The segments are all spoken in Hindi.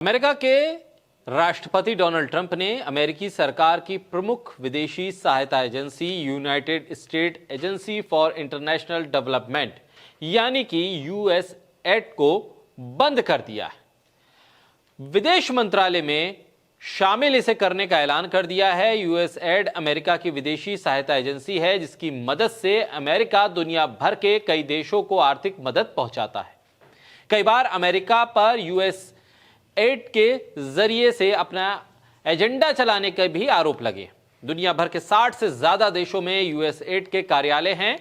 अमेरिका के राष्ट्रपति डोनाल्ड ट्रंप ने अमेरिकी सरकार की प्रमुख विदेशी सहायता agency United state agency for international development यानी कि यूएसएड को बंद कर दिया है। विदेश मंत्रालय में शामिल इसे करने का ऐलान कर दिया है। यूएसएड अमेरिका की विदेशी सहायता एजेंसी है जिसकी मदद से अमेरिका दुनिया भर के कई देशों को आर्थिक मदद पहुंचाता है। कई बार अमेरिका पर यूएसएड के जरिए से अपना एजेंडा चलाने के भी आरोप लगे। दुनिया भर के 60 से ज्यादा देशों में यूएसएड के कार्यालय हैं।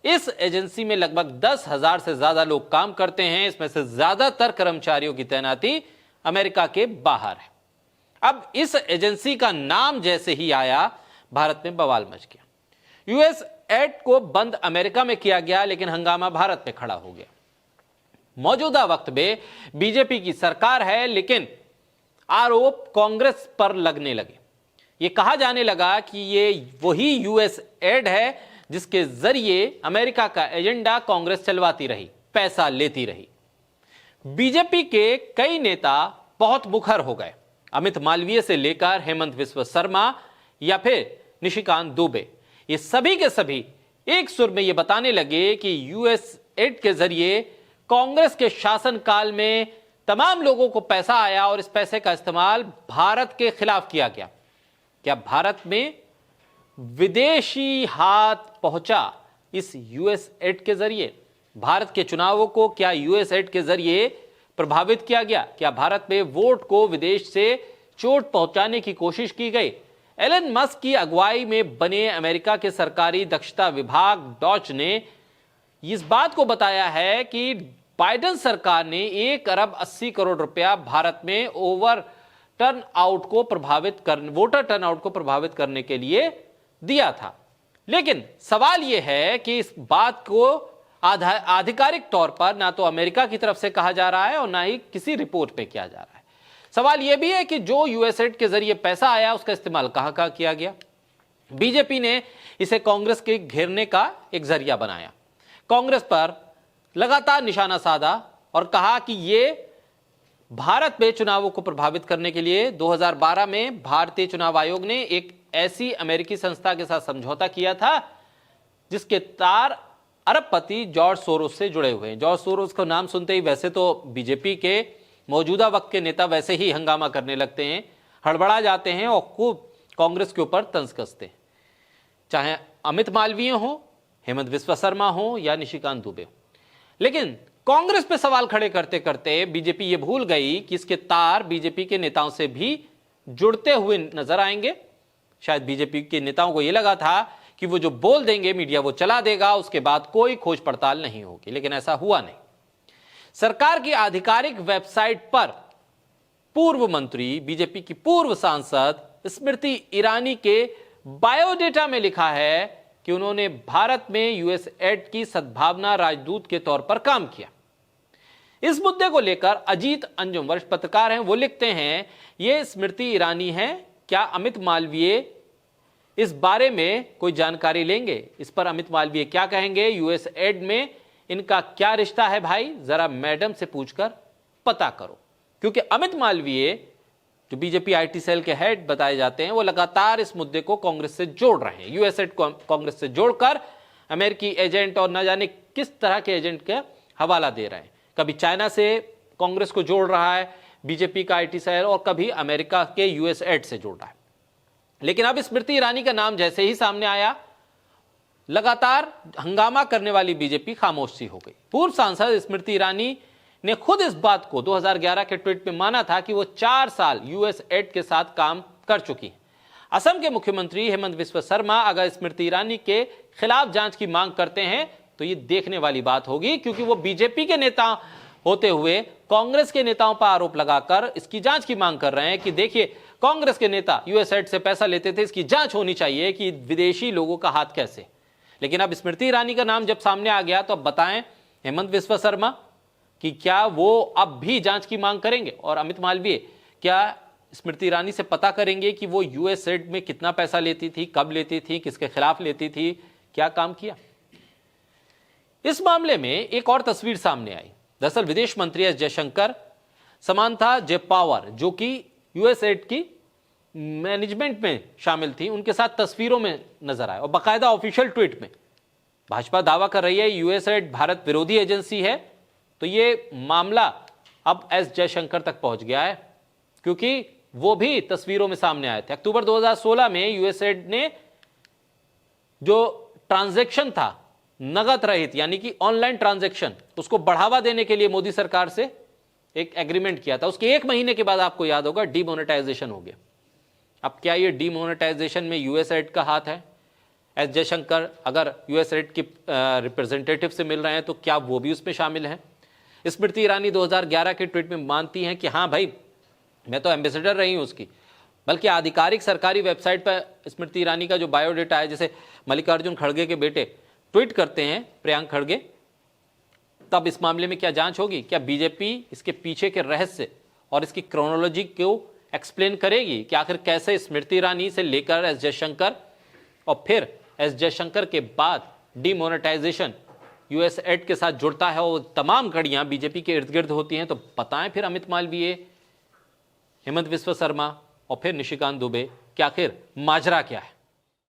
इस एजेंसी में लगभग 10,000 से ज्यादा लोग काम करते हैं। इसमें से ज्यादातर कर्मचारियों की तैनाती अमेरिका के बाहर है। अब इस एजेंसी का नाम जैसे ही आया, भारत में बवाल मच गया। यूएसएड को बंद अमेरिका में किया गया, लेकिन हंगामा भारत में खड़ा हो गया। मौजूदा वक्त में बीजेपी की सरकार है, लेकिन आरोप कांग्रेस पर लगने लगे। यह कहा जाने लगा कि ये वही यूएसएड है जिसके जरिए अमेरिका का एजेंडा कांग्रेस चलवाती रही, पैसा लेती रही। बीजेपी के कई नेता बहुत मुखर हो गए। अमित मालवीय से लेकर हेमंत बिस्वा शर्मा या फिर निशिकांत दुबे, ये सभी के सभी एक सुर में यह बताने लगे कि यूएसएड के जरिए कांग्रेस के शासनकाल में तमाम लोगों को पैसा आया और इस पैसे का इस्तेमाल भारत के खिलाफ किया गया। क्या भारत में विदेशी हाथ पहुंचा इस यूएसएड के जरिए? भारत के चुनावों को क्या यूएसएड के जरिए प्रभावित किया गया? क्या भारत में वोट को विदेश से चोट पहुंचाने की कोशिश की गई? एलन मस्क की अगुवाई में बने अमेरिका के सरकारी दक्षता विभाग डॉच ने इस बात को बताया है कि बाइडेन सरकार ने 1 अरब 80 करोड़ रुपया भारत में वोटर टर्नआउट को प्रभावित करने के लिए दिया था। लेकिन सवाल यह है कि इस बात को आधिकारिक तौर पर ना तो अमेरिका की तरफ से कहा जा रहा है और ना ही किसी रिपोर्ट पे किया जा रहा है। सवाल यह भी है कि जो यूएसएड के जरिए पैसा आया उसका इस्तेमाल कहां किया गया। बीजेपी ने इसे कांग्रेस के घेरने का एक जरिया बनाया, कांग्रेस पर लगातार निशाना साधा और कहा कि यह भारत में चुनावों को प्रभावित करने के लिए 2012 में भारतीय चुनाव आयोग ने एक ऐसी अमेरिकी संस्था के साथ समझौता किया था जिसके तार अरबपति जॉर्ज सोरोस से जुड़े हुए हैं। जॉर्ज सोरोस का नाम सुनते ही वैसे तो बीजेपी के मौजूदा वक्त के नेता वैसे ही हंगामा करने लगते हैं, हड़बड़ा जाते हैं और खूब कांग्रेस के ऊपर तंज कसते हैं, चाहे अमित मालवीय हो, हेमंत बिस्वा शर्मा हो या निशिकांत दुबे हो। लेकिन कांग्रेस पे सवाल खड़े करते करते बीजेपी ये भूल गई कि इसके तार बीजेपी के नेताओं से भी जुड़ते हुए नजर आएंगे। शायद बीजेपी के नेताओं को यह लगा था कि वो जो बोल देंगे मीडिया वो चला देगा, उसके बाद कोई खोज पड़ताल नहीं होगी, लेकिन ऐसा हुआ नहीं। सरकार की आधिकारिक वेबसाइट पर पूर्व मंत्री, बीजेपी की पूर्व सांसद स्मृति ईरानी के बायोडेटा में लिखा है कि उन्होंने भारत में यूएसएड की सद्भावना राजदूत के तौर पर काम किया। इस मुद्दे को लेकर अजीत अंजुम वरिष्ठ पत्रकार हैं, वो लिखते हैं ये स्मृति ईरानी है, क्या अमित मालवीय इस बारे में कोई जानकारी लेंगे? इस पर अमित मालवीय क्या कहेंगे? यूएसएड में इनका क्या रिश्ता है भाई, जरा मैडम से पूछकर पता करो। क्योंकि अमित मालवीय जो बीजेपी आईटी सेल के हेड बताए जाते हैं वो लगातार इस मुद्दे को कांग्रेस से जोड़ रहे हैं। यूएसएड को कांग्रेस से जोड़कर अमेरिकी एजेंट और न जाने किस तरह के एजेंट का हवाला दे रहे हैं। कभी चाइना से कांग्रेस को जोड़ रहा है बीजेपी का आईटी सेल और कभी अमेरिका के यूएसएड से जोड़ रहा है। लेकिन अब स्मृति ईरानी का नाम जैसे ही सामने आया, लगातार हंगामा करने वाली बीजेपी खामोश सी हो गई। पूर्व सांसद स्मृति ईरानी ने खुद इस बात को 2011 के ट्वीट में माना था कि वो 4 साल यूएसएड के साथ काम कर चुकी हैं। असम के मुख्यमंत्री हेमंत बिस्वा शर्मा अगर स्मृति ईरानी के खिलाफ जांच की मांग करते हैं तो ये देखने वाली बात होगी, क्योंकि वो बीजेपी के नेता होते हुए कांग्रेस के नेताओं पर आरोप लगाकर इसकी जांच की मांग कर रहे हैं कि देखिए कांग्रेस के नेता यूएसएड से पैसा लेते थे, इसकी जांच होनी चाहिए कि विदेशी लोगों का हाथ कैसे। लेकिन अब स्मृति ईरानी का नाम जब सामने आ गया तो अब बताएं हेमंत बिस्वा शर्मा कि क्या वो अब भी जांच की मांग करेंगे, और अमित मालवीय क्या स्मृति ईरानी से पता करेंगे कि वो यूएसएड में कितना पैसा लेती थी, कब लेती थी, किसके खिलाफ लेती थी, क्या काम किया। इस मामले में एक और तस्वीर सामने आई। दरअसल विदेश मंत्री एस जयशंकर समांथा जेपावर जो कि यूएसएड की मैनेजमेंट में शामिल थी, उनके साथ तस्वीरों में नजर आए और बाकायदा ऑफिशियल ट्वीट में भाजपा दावा कर रही है यूएसएड भारत विरोधी एजेंसी है। तो ये मामला अब एस जयशंकर तक पहुंच गया है, क्योंकि वो भी तस्वीरों में सामने आए थे। अक्टूबर 2016 में यूएसएड ने जो ट्रांजैक्शन था नगद रहित यानी कि ऑनलाइन ट्रांजैक्शन, उसको बढ़ावा देने के लिए मोदी सरकार से एक एग्रीमेंट किया था। उसके 1 महीने के बाद आपको याद होगा डीमोनेटाइजेशन हो गया। अब क्या ये डीमोनेटाइजेशन में यूएसएड का हाथ है? एस जयशंकर अगर यूएसएड की रिप्रेजेंटेटिव से मिल रहे हैं तो क्या वो भी उसमें शामिल हैं? स्मृति ईरानी 2011 के ट्वीट में मानती हैं कि हाँ भाई, मैं तो एम्बेसडर रही हूं उसकी। बल्कि आधिकारिक सरकारी वेबसाइट पर स्मृति ईरानी का जो बायोडेटा है, जैसे मल्लिकार्जुन खड़गे के बेटे ट्वीट करते हैं, प्रियांक खड़गे, तब इस मामले में क्या जांच होगी? क्या बीजेपी इसके पीछे के रहस्य और इसकी क्रोनोलॉजी को एक्सप्लेन करेगी कि आखिर कैसे स्मृति ईरानी से लेकर एस जयशंकर और फिर एस जयशंकर के बाद डीमोनेटाइजेशन यूएसएड के साथ जुड़ता है और तमाम कड़ियां बीजेपी के इर्द गिर्द होती हैं? तो बताएं फिर अमित मालवीय, हेमंत विश्व शर्मा और फिर निशिकांत दुबे कि आखिर माजरा क्या है।